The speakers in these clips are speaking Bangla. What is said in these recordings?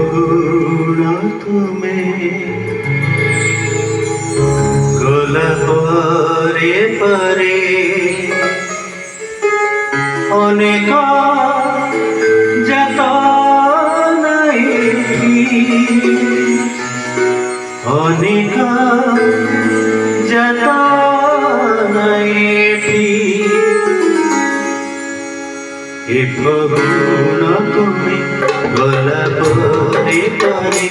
গুণ তুমি গোলাপরে পরে অনেক যাতনায় অনেক যাতনায় এ গুণ তুমি গোলাপরে পরে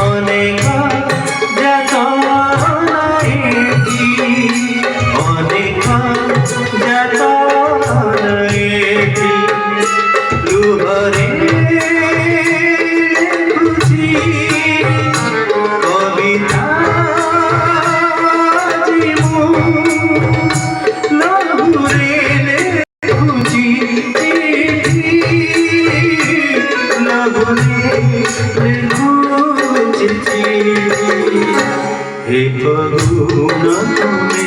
অনেক যাতনায় অনেক যাতনায় লুহরে খুঁজি কবিতা লহুরে খুঁজি হে গুণ তুমি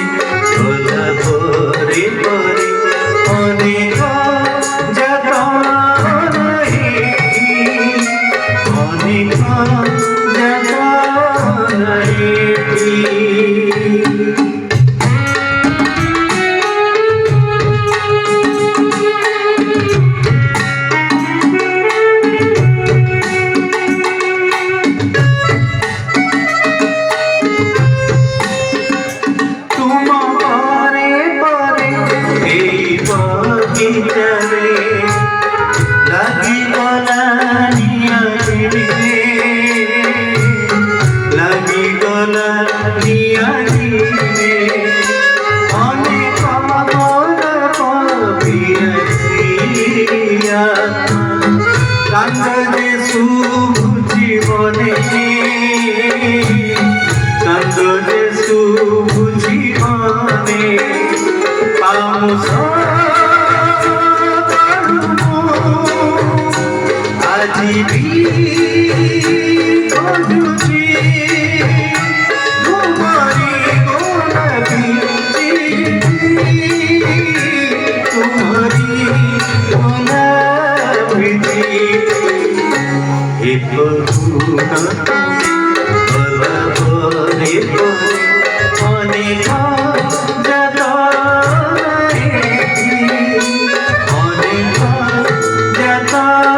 গোলাপরে পরে অনেক যাতনায় অনেক যাতনায় কান্দে শুভ জীবনে কান্দে শুভ জীবনে আজি খুঁজুছি তোমারি গোলাপি তোমারি গোলাপি হে গুণ গোলাপরে পরে অনেক যাতনায় অনেক যাতনায়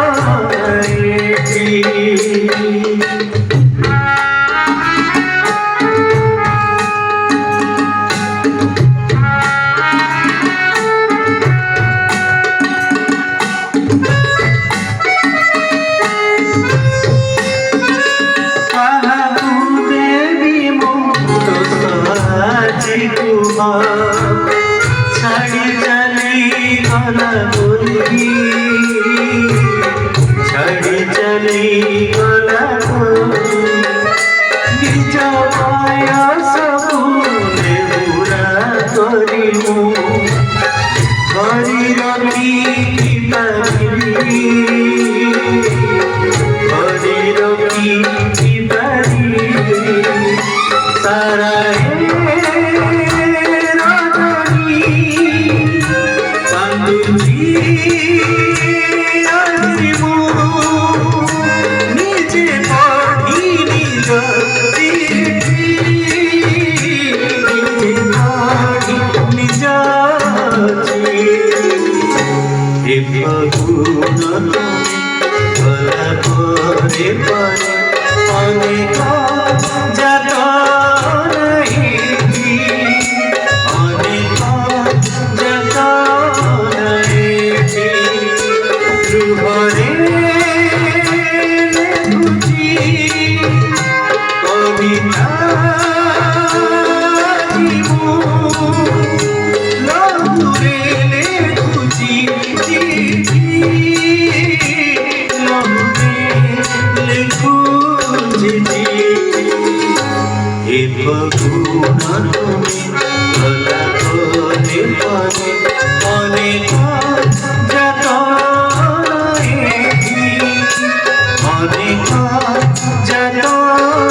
ছাড়ি চলি গলা বলি ছাড়ি চলি গলা নিজ বয়স ভুলে বুড়া করিমু হরি রবি পারি হরি রবি পারি সারা নিজে পড়ি নিজ নিজ হে গুণ গোলাপরে পরে অনেক যাতনায় অনেক যাতনায় লুহরে খুঁজি কবিতা লহুরে খুঁজি লহুরে খুঁজি হে গুণ তুমি গোলাপরে পরে অনেক যাতনায় অনেক যাতনায়